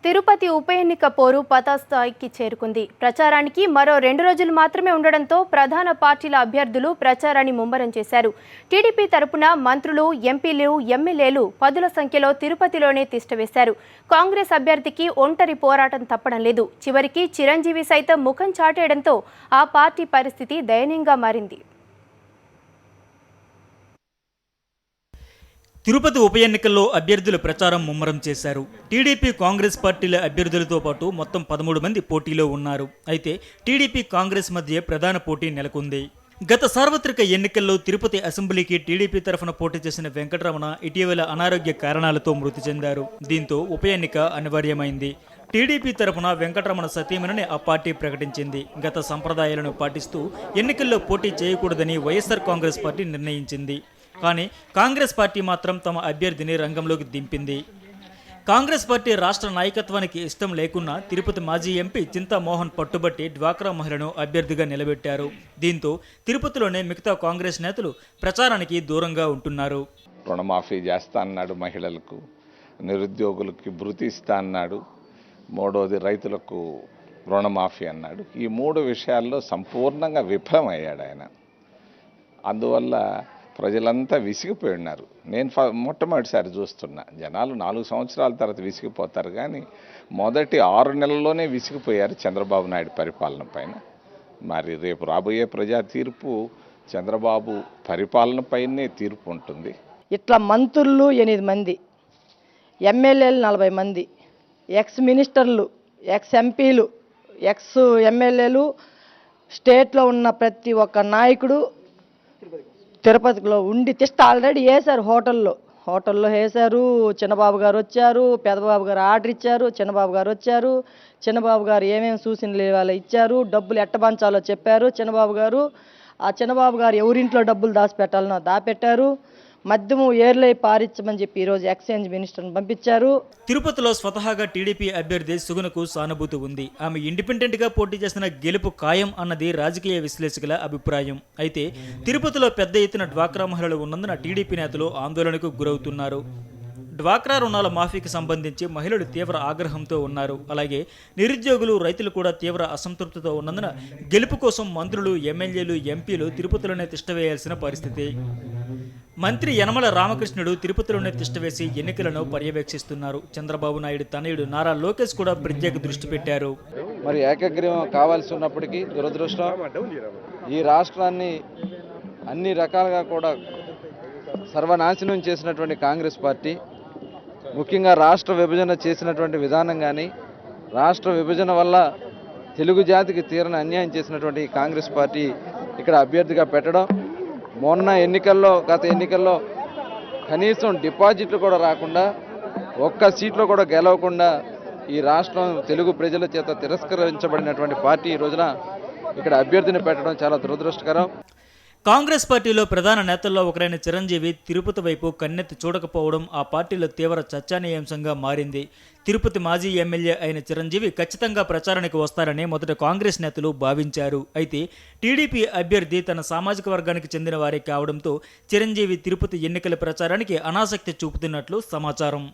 తిరుపతి ఉప ఎన్నిక పోరు పతాస్థాయికి చేరుకుంది. ప్రచారానికి మరో 2 రోజులు మాత్రమే ఉండడంతో ప్రధాన పార్టీల అభ్యర్థులు ప్రచారాన్ని ముమ్మరం చేశారు. టీడీపీ తరపున మంత్రులు, ఎంపీలు, ఎమ్మెల్యేలు పదుల సంఖ్యలో తిరుపతిలోనే తిష్టవేశారు. కాంగ్రెస్ అభ్యర్థికి ఒంటరి పోరాటం తప్పడం లేదు. చివరికి చిరంజీవి సైతం ముఖం చాటేయడంతో ఆ పార్టీ పరిస్థితి దయనీయంగా మారింది. తిరుపతి ఉప ఎన్నికల్లో అభ్యర్థులు ప్రచారం ముమ్మరం చేశారు. టీడీపీ, కాంగ్రెస్ పార్టీల అభ్యర్థులతో పాటు మొత్తం 13 మంది పోటీలో ఉన్నారు. అయితే టీడీపీ, కాంగ్రెస్ మధ్య ప్రధాన పోటీ నెలకొంది. గత సార్వత్రిక ఎన్నికల్లో తిరుపతి అసెంబ్లీకి టీడీపీ తరఫున పోటీ చేసిన వెంకటరమణ ఇటీవల అనారోగ్య కారణాలతో మృతి చెందారు. దీంతో ఉప ఎన్నిక అనివార్యమైంది. టీడీపీ తరఫున వెంకటరమణ సతీమణిని ఆ పార్టీ ప్రకటించింది. గత సంప్రదాయాలను పాటిస్తూ ఎన్నికల్లో పోటీ చేయకూడదని వైఎస్ఆర్ కాంగ్రెస్ పార్టీ నిర్ణయించింది. కానీ కాంగ్రెస్ పార్టీ మాత్రం తమ అభ్యర్థిని రంగంలోకి దింపింది. కాంగ్రెస్ పార్టీ రాష్ట్ర నాయకత్వానికి ఇష్టం లేకున్నా తిరుపతి మాజీ ఎంపీ చింతామోహన్ పట్టుబట్టి డ్వాక్రా మహిళను అభ్యర్థిగా నిలబెట్టారు. దీంతో తిరుపతిలోనే మిగతా కాంగ్రెస్ నేతలు ప్రచారానికి దూరంగా ఉంటున్నారు. రుణమాఫీ చేస్తా అన్నాడు, మహిళలకు, నిరుద్యోగులకి భృతి ఇస్తా అన్నాడు, మూడోది రైతులకు రుణమాఫీ అన్నాడు. ఈ 3 విషయాల్లో సంపూర్ణంగా విఫలమయ్యాడు ఆయన. అందువల్ల ప్రజలంతా విసిగిపోయి ఉన్నారు. నేను మొట్టమొదటిసారి చూస్తున్నా. జనాలు 4 సంవత్సరాల తర్వాత విసిగిపోతారు, కానీ మొదటి 6 నెలల్లోనే విసిగిపోయారు చంద్రబాబు నాయుడు పరిపాలన పైన. మరి రేపు రాబోయే ప్రజా తీర్పు చంద్రబాబు పరిపాలన పైనే తీర్పు ఉంటుంది. ఇట్లా మంత్రులు 8 మంది, ఎమ్మెల్యేలు 40 మంది, ఎక్స్ మినిస్టర్లు, ఎక్స్ ఎంపీలు, ఎక్స్ ఎమ్మెల్యేలు, స్టేట్లో ఉన్న ప్రతి ఒక్క నాయకుడు తిరుపతిలో ఉండి ఆల్రెడీ వేశారు. హోటల్లో వేశారు. చిన్నబాబు గారు వచ్చారు, పెదబాబు గారు ఆర్డర్ ఇచ్చారు, చిన్నబాబు గారు వచ్చారు. చిన్నబాబు గారు ఏమేమి సూచనలు ఇవ్వాలో ఇచ్చారు, డబ్బులు ఎట్టబంచాలో చెప్పారు చిన్నబాబు గారు. ఆ చిన్నబాబు గారు ఎవరింట్లో డబ్బులు దాచిపెట్టాలనో దాపెట్టారు. మద్యము ఏర్లై పారించమని చెప్పి ఈరోజు ఎక్స్చేంజ్ మినిస్టర్ని పంపించారు. తిరుపతిలో స్వతహాగా టీడీపీ అభ్యర్థి సుగుణకు సానుభూతి ఉంది. ఆమె ఇండిపెండెంట్గా పోటీ చేసిన గెలుపు ఖాయం అన్నది రాజకీయ విశ్లేషకుల అభిప్రాయం. అయితే తిరుపతిలో పెద్ద ఎత్తున డ్వాక్రా మహిళలు ఉన్నందున టీడీపీ నేతలు ఆందోళనకు గురవుతున్నారు. డ్వాక్రా రుణాల మాఫీకి సంబంధించి మహిళలు తీవ్ర ఆగ్రహంతో ఉన్నారు. అలాగే నిరుద్యోగులు, రైతులు కూడా తీవ్ర అసంతృప్తితో ఉన్నందున గెలుపు కోసం మంత్రులు, ఎమ్మెల్యేలు, ఎంపీలు తిరుపతిలోనే తిష్టవేయాల్సిన పరిస్థితి. మంత్రి యనమల రామకృష్ణుడు తిరుపతిలోనే తిష్టవేసి ఎన్నికలను పర్యవేక్షిస్తున్నారు. చంద్రబాబు నాయుడు తనయుడు నారా లోకేష్ కూడా ప్రత్యేక దృష్టి పెట్టారు. మరి ఏకగ్రీవం కావాల్సి ఉన్నప్పటికీ దురదృష్టం ఈ రాష్ట్రాన్ని అన్ని రకాలుగా కూడా సర్వనాశనం చేసినటువంటి కాంగ్రెస్ పార్టీ, ముఖ్యంగా రాష్ట్ర విభజన చేసినటువంటి విధానం కానీ, రాష్ట్ర విభజన వల్ల తెలుగు జాతికి తీరని అన్యాయం చేసినటువంటి కాంగ్రెస్ పార్టీ ఇక్కడ అభ్యర్థిగా పెట్టడం, గత ఎన్నికల్లో కనీసం డిపాజిట్లు కూడా రాకుండా, ఒక్క సీట్లో కూడా గెలవకుండా ఈ రాష్ట్రం తెలుగు ప్రజల చేత తిరస్కరించబడినటువంటి పార్టీ ఈ రోజున ఇక్కడ అభ్యర్థిని పెట్టడం చాలా దురదృష్టకరం. కాంగ్రెస్ పార్టీలో ప్రధాన నేతల్లో ఒకరైన చిరంజీవి తిరుపతి వైపు కన్నెత్తి చూడకపోవడం ఆ పార్టీలో తీవ్ర చర్చనీయాంశంగా మారింది. తిరుపతి మాజీ ఎమ్మెల్యే అయిన చిరంజీవి ఖచ్చితంగా ప్రచారానికి వస్తారని మొదట కాంగ్రెస్ నేతలు భావించారు. అయితే టీడీపీ అభ్యర్థి తన సామాజిక వర్గానికి చెందిన వారే కావడంతో చిరంజీవి తిరుపతి ఎన్నికల ప్రచారానికి అనాసక్తి చూపుతున్నట్లు సమాచారం.